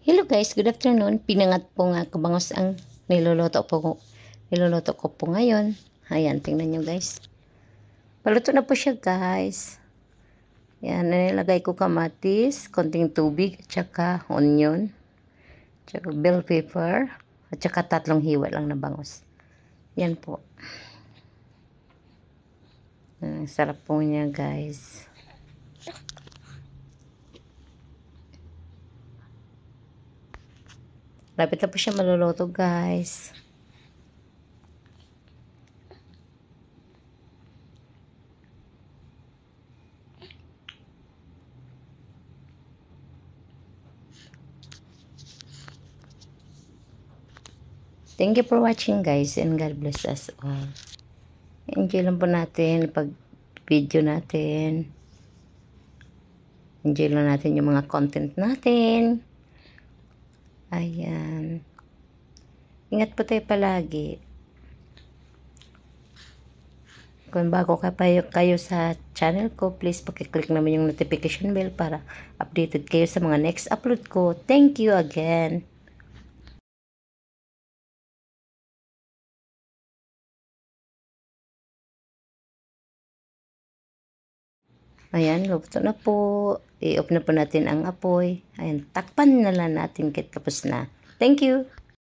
Hello guys, good afternoon. Pinangat po nga kabangos ang niluluto ko po ngayon. Ayan, tingnan nyo guys. Paluto na po siya guys. Ayan, nilagay ko kamatis, konting tubig, at saka onion, at saka bell pepper, at saka 3 hiwa lang na bangos. Yan po. Sarap po niya guys. Lapit na po siya maluluto guys. Thank you for watching guys, and God bless us all. Enjoy lang po natin pag video natin. Enjoy lang natin yung mga content natin. Ayan. Ingat po tayo palagi. Kung bago kayo sa channel ko, please pakiclick naman yung notification bell para updated kayo sa mga next upload ko. Thank you again. Ayan, luto na po. I-off na po natin ang apoy. Ayan, takpan na lang natin kahit tapos na. Thank you.